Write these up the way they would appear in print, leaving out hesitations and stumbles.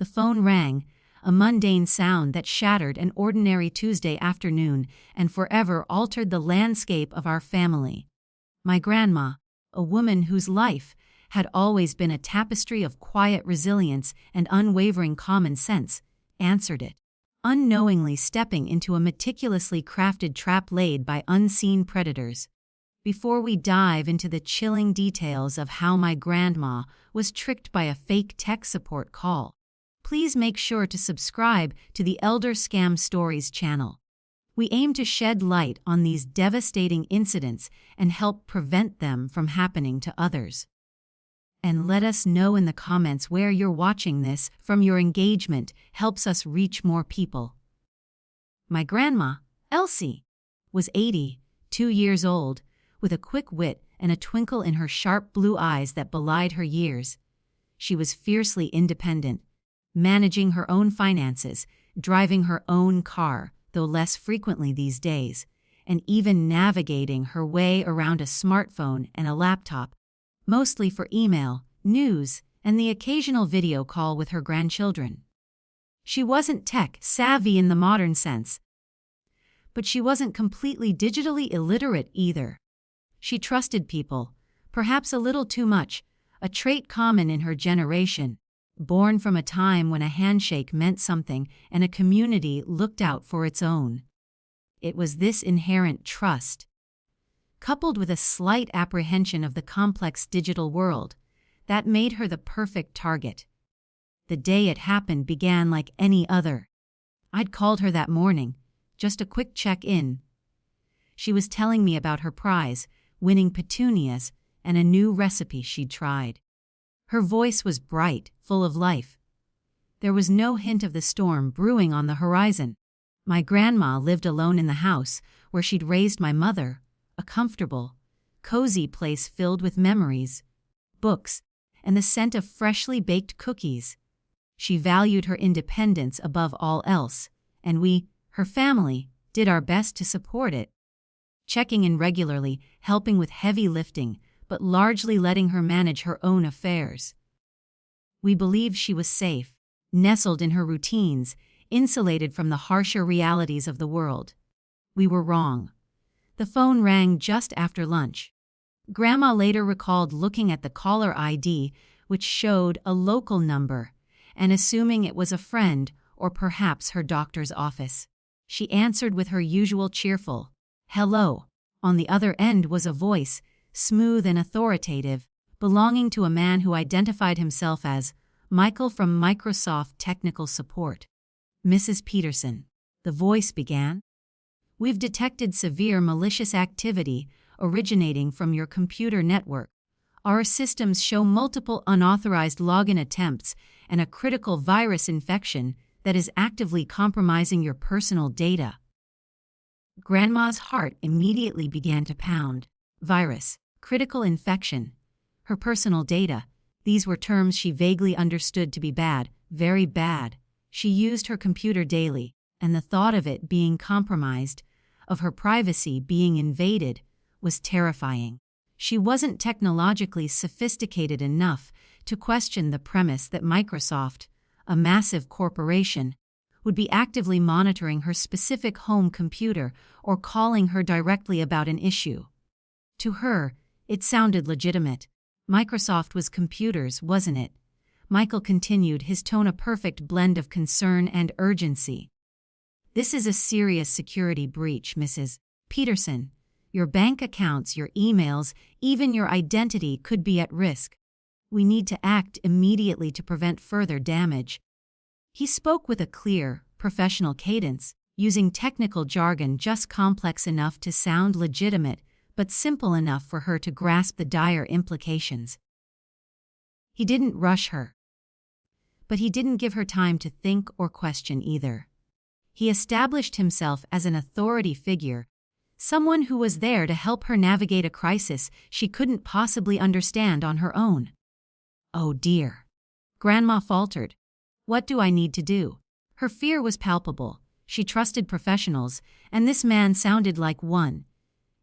The phone rang, a mundane sound that shattered an ordinary Tuesday afternoon and forever altered the landscape of our family. My grandma, a woman whose life had always been a tapestry of quiet resilience and unwavering common sense, answered it, unknowingly stepping into a meticulously crafted trap laid by unseen predators. Before we dive into the chilling details of how my grandma was tricked by a fake tech support call, please make sure to subscribe to the Elder Scam Stories channel. We aim to shed light on these devastating incidents and help prevent them from happening to others. And let us know in the comments where you're watching this from. Your engagement helps us reach more people. My grandma, Elsie, was 82 years old, with a quick wit and a twinkle in her sharp blue eyes that belied her years. She was fiercely independent, managing her own finances, driving her own car, though less frequently these days, and even navigating her way around a smartphone and a laptop, mostly for email, news, and the occasional video call with her grandchildren. She wasn't tech-savvy in the modern sense, but she wasn't completely digitally illiterate either. She trusted people, perhaps a little too much, a trait common in her generation, born from a time when a handshake meant something and a community looked out for its own. It was this inherent trust, coupled with a slight apprehension of the complex digital world, that made her the perfect target. The day it happened began like any other. I'd called her that morning, just a quick check-in. She was telling me about her prize, winning petunias, and a new recipe she'd tried. Her voice was bright, full of life. There was no hint of the storm brewing on the horizon. My grandma lived alone in the house where she'd raised my mother, a comfortable, cozy place filled with memories, books, and the scent of freshly baked cookies. She valued her independence above all else, and we, her family, did our best to support it, checking in regularly, helping with heavy lifting, but largely letting her manage her own affairs. We believed she was safe, nestled in her routines, insulated from the harsher realities of the world. We were wrong. The phone rang just after lunch. Grandma later recalled looking at the caller ID, which showed a local number, and assuming it was a friend or perhaps her doctor's office. She answered with her usual cheerful, "Hello." On the other end was a voice, smooth and authoritative, belonging to a man who identified himself as Michael from Microsoft Technical Support. "Mrs. Peterson," the voice began, "we've detected severe malicious activity originating from your computer network. Our systems show multiple unauthorized login attempts and a critical virus infection that is actively compromising your personal data." Grandma's heart immediately began to pound. Virus, critical infection, her personal data. These were terms she vaguely understood to be bad, very bad. She used her computer daily, and the thought of it being compromised, of her privacy being invaded, was terrifying. She wasn't technologically sophisticated enough to question the premise that Microsoft, a massive corporation, would be actively monitoring her specific home computer or calling her directly about an issue. To her, it sounded legitimate. Microsoft was computers, wasn't it? Michael continued, his tone a perfect blend of concern and urgency. "This is a serious security breach, Mrs. Peterson. Your bank accounts, your emails, even your identity could be at risk. We need to act immediately to prevent further damage." He spoke with a clear, professional cadence, using technical jargon just complex enough to sound legitimate, but simple enough for her to grasp the dire implications. He didn't rush her, but he didn't give her time to think or question either. He established himself as an authority figure, someone who was there to help her navigate a crisis she couldn't possibly understand on her own. "Oh dear," Grandma faltered. "What do I need to do?" Her fear was palpable. She trusted professionals, and this man sounded like one.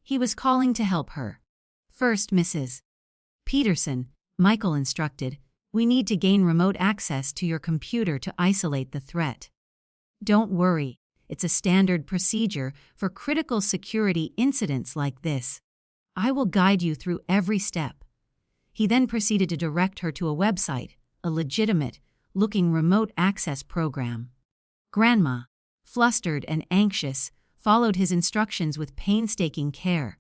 He was calling to help her. "First, Mrs. Peterson," Michael instructed, We need to gain remote access to your computer to isolate the threat. Don't worry, it's a standard procedure for critical security incidents like this. I will guide you through every step. He then proceeded to direct her to a website, a legitimate-looking remote access program. Grandma, flustered and anxious, followed his instructions with painstaking care.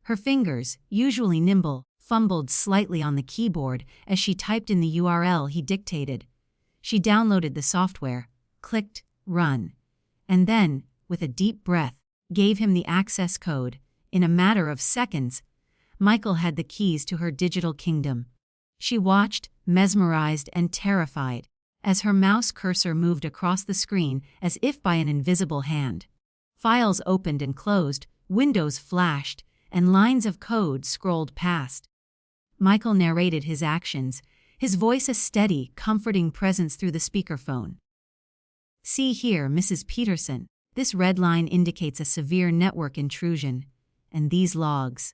Her fingers, usually nimble, fumbled slightly on the keyboard as she typed in the URL he dictated. She downloaded the software, clicked Run, and then, with a deep breath, gave him the access code. In a matter of seconds, Michael had the keys to her digital kingdom. She watched, mesmerized and terrified, as her mouse cursor moved across the screen as if by an invisible hand. Files opened and closed, windows flashed, and lines of code scrolled past. Michael narrated his actions, his voice a steady, comforting presence through the speakerphone. "See here, Mrs. Peterson, this red line indicates a severe network intrusion. And these logs.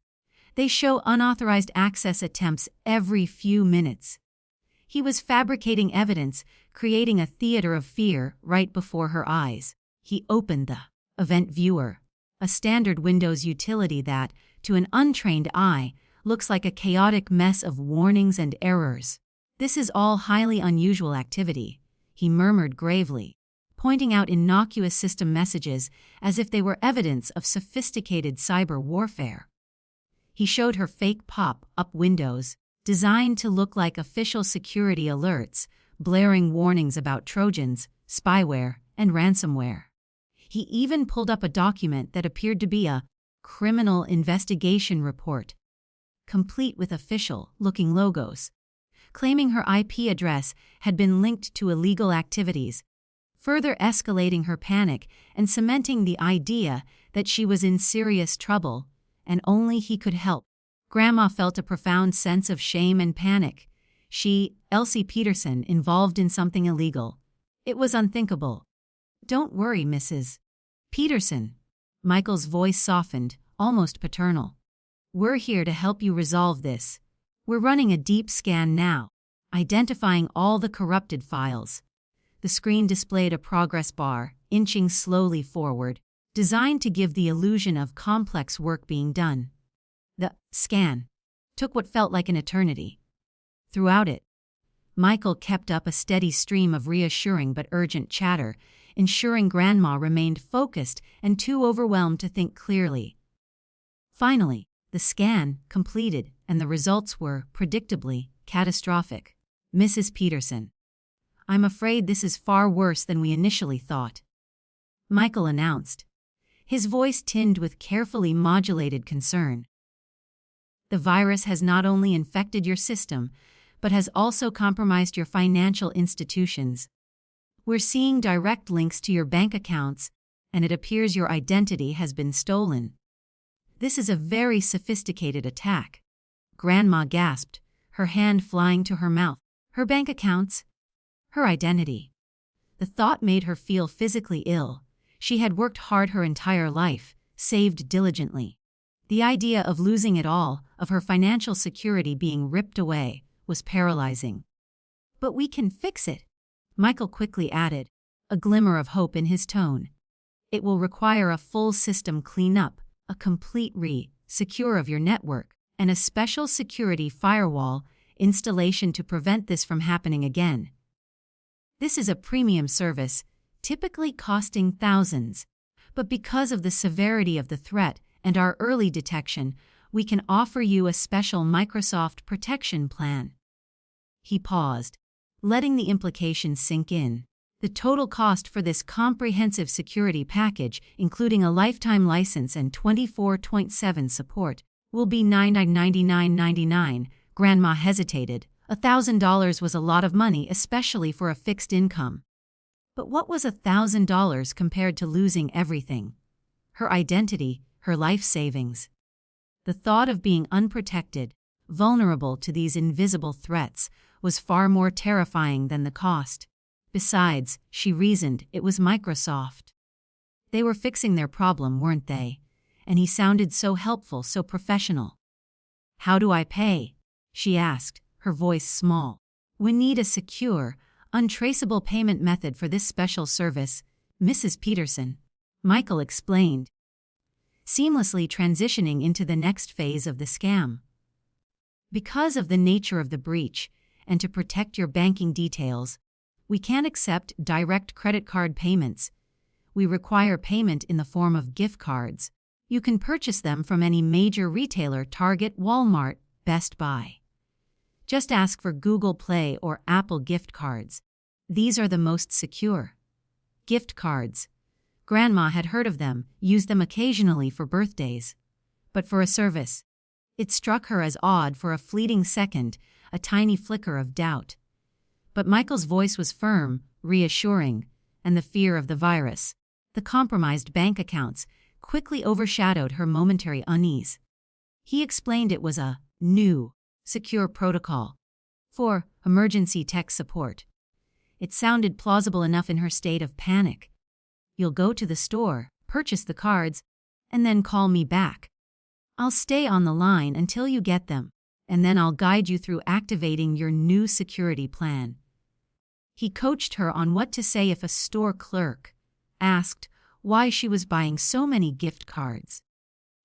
They show unauthorized access attempts every few minutes." He was fabricating evidence, creating a theater of fear right before her eyes. He opened the Event Viewer, a standard Windows utility that, to an untrained eye, looks like a chaotic mess of warnings and errors. "This is all highly unusual activity," he murmured gravely, pointing out innocuous system messages as if they were evidence of sophisticated cyber warfare. He showed her fake pop-up windows, designed to look like official security alerts, blaring warnings about Trojans, spyware, and ransomware. He even pulled up a document that appeared to be a criminal investigation report, complete with official-looking logos, claiming her IP address had been linked to illegal activities, further escalating her panic and cementing the idea that she was in serious trouble, and only he could help. Grandma felt a profound sense of shame and panic. She, Elsie Peterson, involved in something illegal. It was unthinkable. "Don't worry, Mrs. Peterson." Michael's voice softened, almost paternal. "We're here to help you resolve this. We're running a deep scan now, identifying all the corrupted files." The screen displayed a progress bar, inching slowly forward, designed to give the illusion of complex work being done. The scan took what felt like an eternity. Throughout it, Michael kept up a steady stream of reassuring but urgent chatter, ensuring Grandma remained focused and too overwhelmed to think clearly. Finally, the scan completed, and the results were, predictably, catastrophic. "Mrs. Peterson, I'm afraid this is far worse than we initially thought," Michael announced, his voice tinged with carefully modulated concern. "The virus has not only infected your system, but has also compromised your financial institutions. We're seeing direct links to your bank accounts, and it appears your identity has been stolen." "This is a very sophisticated attack," Grandma gasped, her hand flying to her mouth. Her bank accounts? Her identity. The thought made her feel physically ill. She had worked hard her entire life, saved diligently. The idea of losing it all, of her financial security being ripped away, was paralyzing. "But we can fix it," Michael quickly added, a glimmer of hope in his tone. "It will require a full system cleanup, a complete secure of your network, and a special security firewall installation to prevent this from happening again. This is a premium service, typically costing thousands, but because of the severity of the threat and our early detection, we can offer you a special Microsoft protection plan." He paused, letting the implications sink in. The total cost for this comprehensive security package, including a lifetime license and 24/7 support, will be $999.99. Grandma hesitated. $1,000 was a lot of money, especially for a fixed income. But what was $1,000 compared to losing everything? Her identity, her life savings. The thought of being unprotected, vulnerable to these invisible threats, was far more terrifying than the cost. Besides, she reasoned, it was Microsoft. They were fixing their problem, weren't they? And he sounded so helpful, so professional. "How do I pay?" she asked, her voice small. We need a secure, untraceable payment method for this special service, Mrs. Peterson, Michael explained, seamlessly transitioning into the next phase of the scam. Because of the nature of the breach, and to protect your banking details, we can't accept direct credit card payments. We require payment in the form of gift cards. You can purchase them from any major retailer: Target, Walmart, Best Buy. Just ask for Google Play or Apple gift cards. These are the most secure. Gift cards. Grandma had heard of them, used them occasionally for birthdays. But for a service, it struck her as odd for a fleeting second, a tiny flicker of doubt. But Michael's voice was firm, reassuring, and the fear of the virus, the compromised bank accounts, quickly overshadowed her momentary unease. He explained it was a new, secure protocol for emergency tech support. It sounded plausible enough in her state of panic. You'll go to the store, purchase the cards, and then call me back. I'll stay on the line until you get them, and then I'll guide you through activating your new security plan. He coached her on what to say if a store clerk asked why she was buying so many gift cards.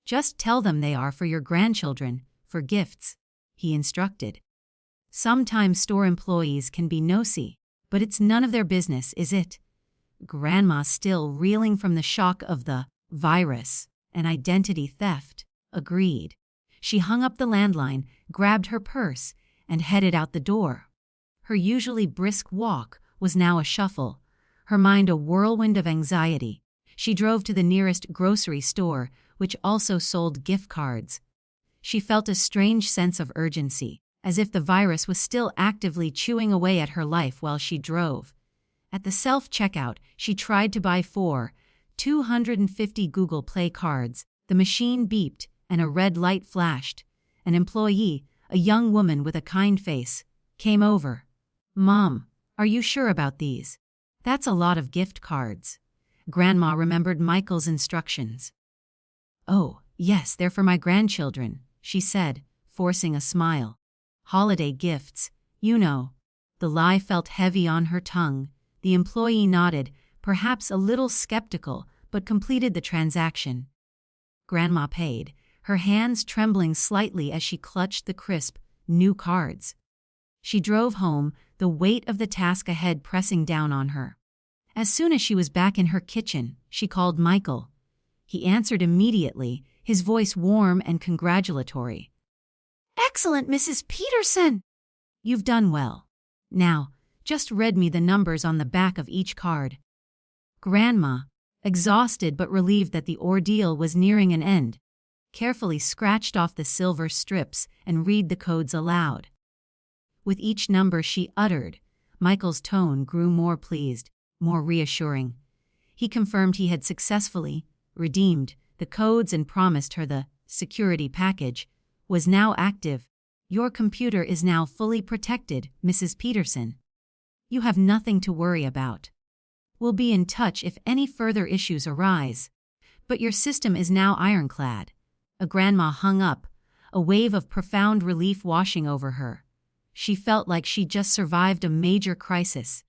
Just tell them they are for your grandchildren, for gifts, he instructed. Sometimes store employees can be nosy, but it's none of their business, is it? Grandma, still reeling from the shock of the virus and identity theft, agreed. She hung up the landline, grabbed her purse, and headed out the door. Her usually brisk walk was now a shuffle, her mind a whirlwind of anxiety. She drove to the nearest grocery store, which also sold gift cards. She felt a strange sense of urgency, as if the virus was still actively chewing away at her life while she drove. At the self-checkout, she tried to buy 250 Google Play cards. The machine beeped, and a red light flashed. An employee, a young woman with a kind face, came over. "Mom, are you sure about these? That's a lot of gift cards." Grandma remembered Michael's instructions. "Oh, yes, they're for my grandchildren," she said, forcing a smile. "Holiday gifts, you know." The lie felt heavy on her tongue. The employee nodded, perhaps a little skeptical, but completed the transaction. Grandma paid, her hands trembling slightly as she clutched the crisp, new cards. She drove home, the weight of the task ahead pressing down on her. As soon as she was back in her kitchen, she called Michael. He answered immediately, his voice warm and congratulatory. "Excellent, Mrs. Peterson! You've done well. Now, just read me the numbers on the back of each card." Grandma, exhausted but relieved that the ordeal was nearing an end, carefully scratched off the silver strips and read the codes aloud. With each number she uttered, Michael's tone grew more pleased, more reassuring. He confirmed he had successfully redeemed the codes and promised her the security package was now active. "Your computer is now fully protected, Mrs. Peterson. You have nothing to worry about. We'll be in touch if any further issues arise. But your system is now ironclad." Grandma hung up, a wave of profound relief washing over her. She felt like she'd just survived a major crisis.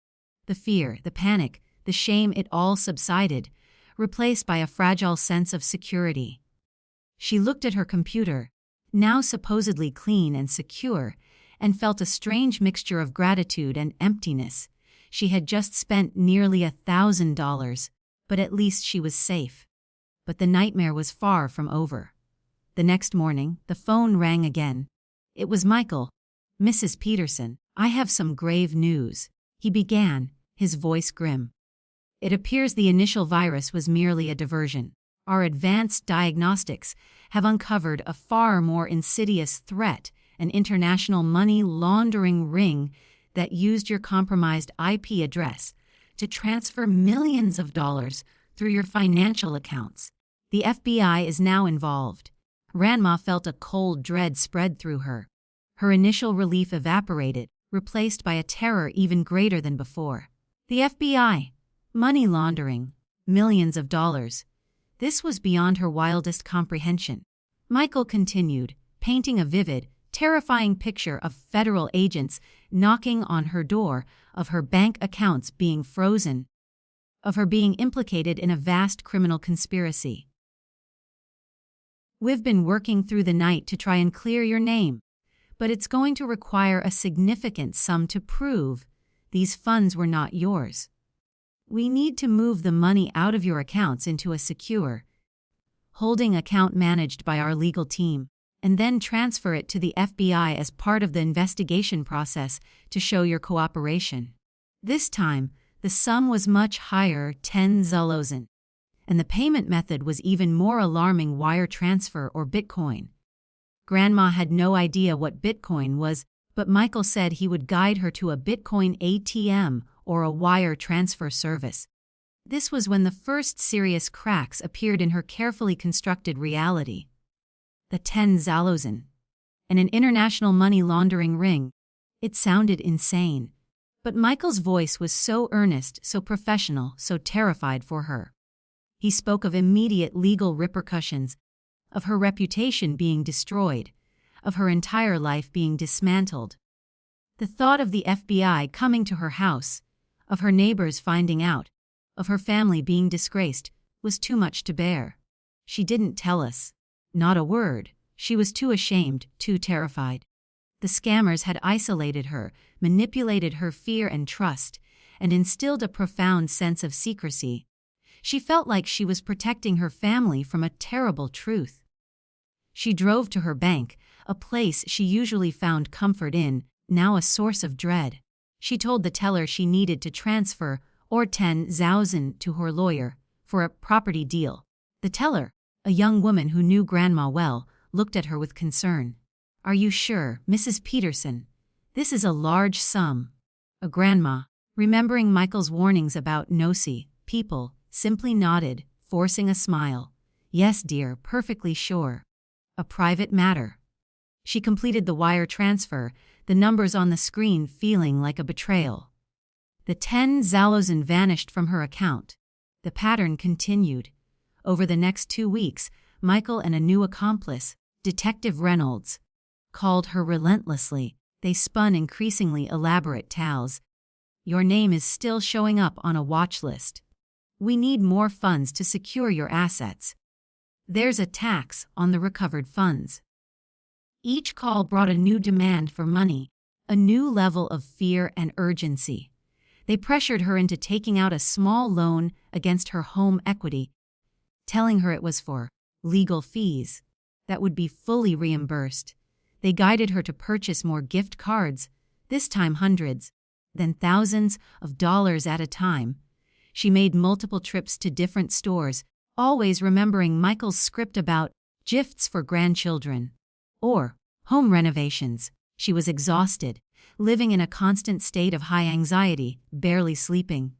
The fear, the panic, the shame, it all subsided, replaced by a fragile sense of security. She looked at her computer, now supposedly clean and secure, and felt a strange mixture of gratitude and emptiness. She had just spent nearly $1,000, but at least she was safe. But the nightmare was far from over. The next morning, the phone rang again. It was Michael. "Mrs. Peterson, I have some grave news," he began, his voice grim. "It appears the initial virus was merely a diversion. Our advanced diagnostics have uncovered a far more insidious threat, an international money laundering ring that used your compromised IP address to transfer millions of dollars through your financial accounts. The FBI is now involved." Grandma felt a cold dread spread through her. Her initial relief evaporated, replaced by a terror even greater than before. The FBI, money laundering, millions of dollars. This was beyond her wildest comprehension. Michael continued, painting a vivid, terrifying picture of federal agents knocking on her door, of her bank accounts being frozen, of her being implicated in a vast criminal conspiracy. "We've been working through the night to try and clear your name, but it's going to require a significant sum to prove these funds were not yours. We need to move the money out of your accounts into a secure holding account managed by our legal team, and then transfer it to the FBI as part of the investigation process to show your cooperation." This time, the sum was much higher, 10 zloty, and the payment method was even more alarming: wire transfer or Bitcoin. Grandma had no idea what Bitcoin was, but Michael said he would guide her to a Bitcoin ATM or a wire transfer service. This was when the first serious cracks appeared in her carefully constructed reality. The 10 zloty and an international money laundering ring. It sounded insane. But Michael's voice was so earnest, so professional, so terrified for her. He spoke of immediate legal repercussions, of her reputation being destroyed, of her entire life being dismantled. The thought of the FBI coming to her house, of her neighbors finding out, of her family being disgraced, was too much to bear. She didn't tell us. Not a word. She was too ashamed, too terrified. The scammers had isolated her, manipulated her fear and trust, and instilled a profound sense of secrecy. She felt like she was protecting her family from a terrible truth. She drove to her bank, a place she usually found comfort in, now a source of dread. She told the teller she needed to transfer 10 zloty to her lawyer for a property deal. The teller, a young woman who knew Grandma well, looked at her with concern. "Are you sure, Mrs. Peterson? This is a large sum." Grandma, remembering Michael's warnings about nosy people, simply nodded, forcing a smile. "Yes, dear, perfectly sure. A private matter." She completed the wire transfer, the numbers on the screen feeling like a betrayal. The 10 zloty vanished from her account. The pattern continued. Over the next 2 weeks, Michael and a new accomplice, Detective Reynolds, called her relentlessly. They spun increasingly elaborate tales. "Your name is still showing up on a watch list. We need more funds to secure your assets. There's a tax on the recovered funds." Each call brought a new demand for money, a new level of fear and urgency. They pressured her into taking out a small loan against her home equity, telling her it was for legal fees that would be fully reimbursed. They guided her to purchase more gift cards, this time hundreds, then thousands of dollars at a time. She made multiple trips to different stores, always remembering Michael's script about gifts for grandchildren or home renovations. She was exhausted, living in a constant state of high anxiety, barely sleeping.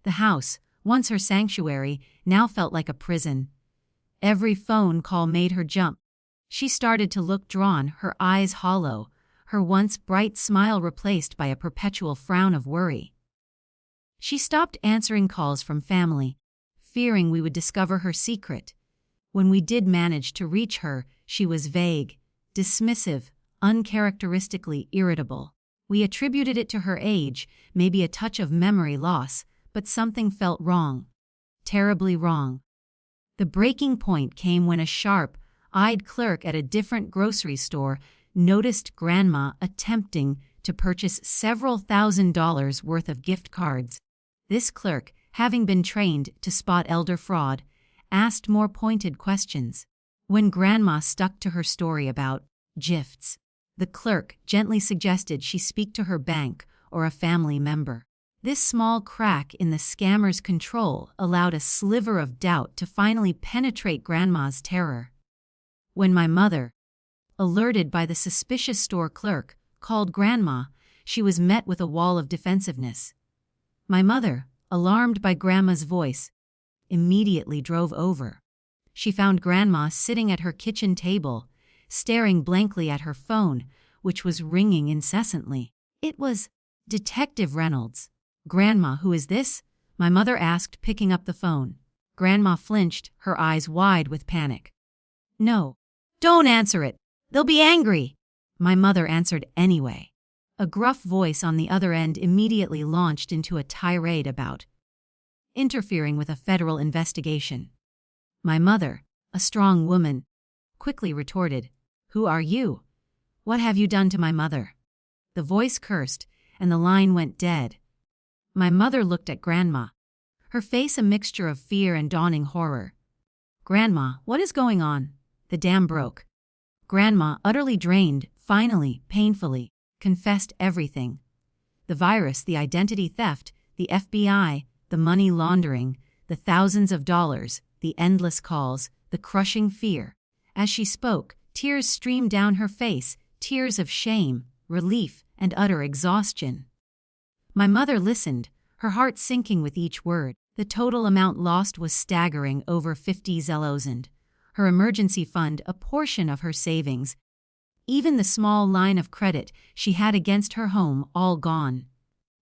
The house, once her sanctuary, now felt like a prison. Every phone call made her jump. She started to look drawn, her eyes hollow, her once bright smile replaced by a perpetual frown of worry. She stopped answering calls from family, fearing we would discover her secret. When we did manage to reach her, she was vague, dismissive, uncharacteristically irritable. We attributed it to her age, maybe a touch of memory loss, but something felt wrong. Terribly wrong. The breaking point came when a sharp-eyed clerk at a different grocery store noticed Grandma attempting to purchase several $1,000s worth of gift cards. This clerk, having been trained to spot elder fraud, asked more pointed questions. When Grandma stuck to her story about gifts, the clerk gently suggested she speak to her bank or a family member. This small crack in the scammer's control allowed a sliver of doubt to finally penetrate Grandma's terror. When my mother, alerted by the suspicious store clerk, called Grandma, she was met with a wall of defensiveness. My mother, alarmed by Grandma's voice, immediately drove over. She found Grandma sitting at her kitchen table, staring blankly at her phone, which was ringing incessantly. It was Detective Reynolds. "Grandma, who is this?" my mother asked, picking up the phone. Grandma flinched, her eyes wide with panic. "No, don't answer it. They'll be angry," My mother answered anyway. A gruff voice on the other end immediately launched into a tirade about interfering with a federal investigation. My mother, a strong woman, quickly retorted, "Who are you? What have you done to my mother?" The voice cursed, and the line went dead. My mother looked at Grandma, her face a mixture of fear and dawning horror. "Grandma, what is going on?" The dam broke. Grandma, utterly drained, finally, painfully, confessed everything. The virus, the identity theft, the FBI, the money laundering, the thousands of dollars, the endless calls, the crushing fear. As she spoke, tears streamed down her face, tears of shame, relief, and utter exhaustion. My mother listened, her heart sinking with each word. The total amount lost was staggering, over 50 zloty. Her emergency fund, a portion of her savings, even the small line of credit she had against her home, all gone.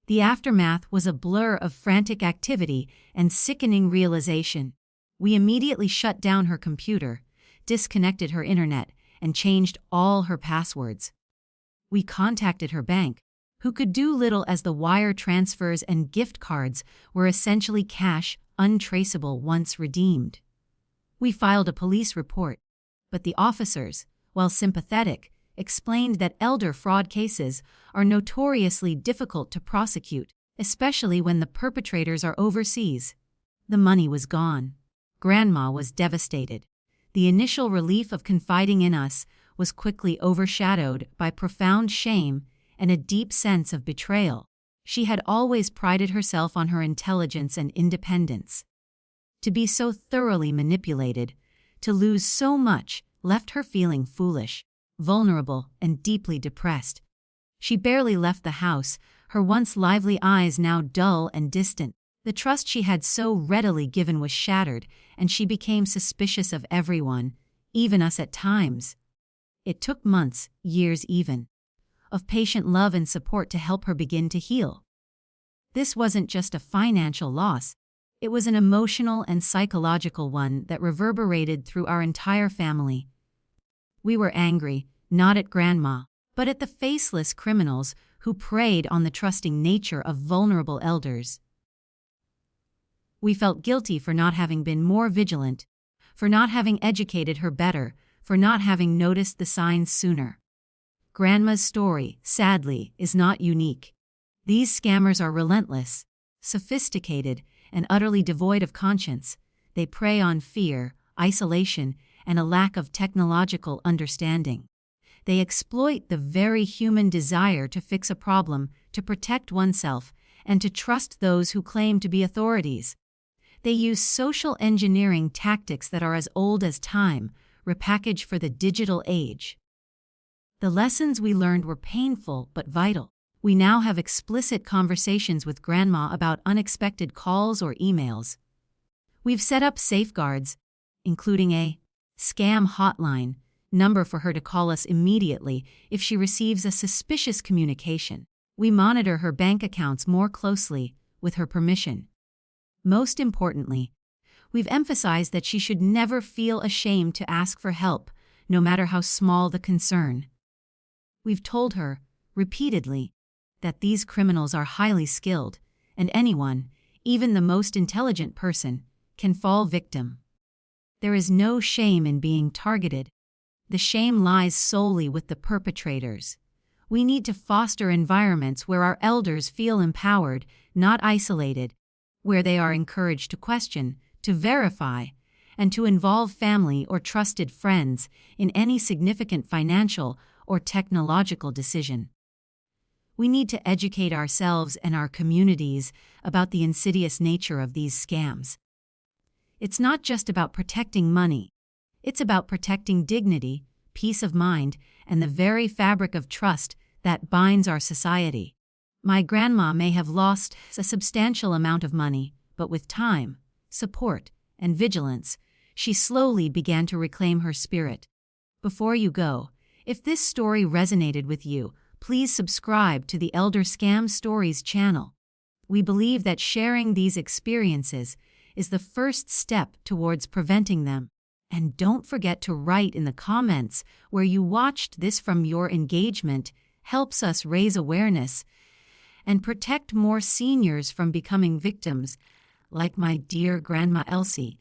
The aftermath was a blur of frantic activity and sickening realization. We immediately shut down her computer, disconnected her internet, and changed all her passwords. We contacted her bank, who could do little as the wire transfers and gift cards were essentially cash, untraceable once redeemed. We filed a police report, but the officers, while sympathetic, explained that elder fraud cases are notoriously difficult to prosecute, especially when the perpetrators are overseas. The money was gone. Grandma was devastated. The initial relief of confiding in us was quickly overshadowed by profound shame and a deep sense of betrayal. She had always prided herself on her intelligence and independence. To be so thoroughly manipulated, to lose so much, left her feeling foolish, vulnerable, and deeply depressed. She barely left the house, her once lively eyes now dull and distant. The trust she had so readily given was shattered, and she became suspicious of everyone, even us at times. It took months, years even, of patient love and support to help her begin to heal. This wasn't just a financial loss, it was an emotional and psychological one that reverberated through our entire family. We were angry, not at Grandma, but at the faceless criminals who preyed on the trusting nature of vulnerable elders. We felt guilty for not having been more vigilant, for not having educated her better, for not having noticed the signs sooner. Grandma's story, sadly, is not unique. These scammers are relentless, sophisticated, and utterly devoid of conscience. They prey on fear, isolation, and a lack of technological understanding. They exploit the very human desire to fix a problem, to protect oneself, and to trust those who claim to be authorities. They use social engineering tactics that are as old as time, repackaged for the digital age. The lessons we learned were painful but vital. We now have explicit conversations with Grandma about unexpected calls or emails. We've set up safeguards, including a scam hotline number for her to call us immediately if she receives a suspicious communication. We monitor her bank accounts more closely, with her permission. Most importantly, we've emphasized that she should never feel ashamed to ask for help, no matter how small the concern. We've told her, repeatedly, that these criminals are highly skilled, and anyone, even the most intelligent person, can fall victim. There is no shame in being targeted. The shame lies solely with the perpetrators. We need to foster environments where our elders feel empowered, not isolated, where they are encouraged to question, to verify, and to involve family or trusted friends in any significant financial or technological decision. We need to educate ourselves and our communities about the insidious nature of these scams. It's not just about protecting money. It's about protecting dignity, peace of mind, and the very fabric of trust that binds our society. My grandma may have lost a substantial amount of money, but with time, support, and vigilance, she slowly began to reclaim her spirit. Before you go, if this story resonated with you, please subscribe to the Elder Scam Stories channel. We believe that sharing these experiences is the first step towards preventing them. And don't forget to write in the comments where you watched this from. Your engagement helps us raise awareness and protect more seniors from becoming victims, like my dear Grandma Elsie.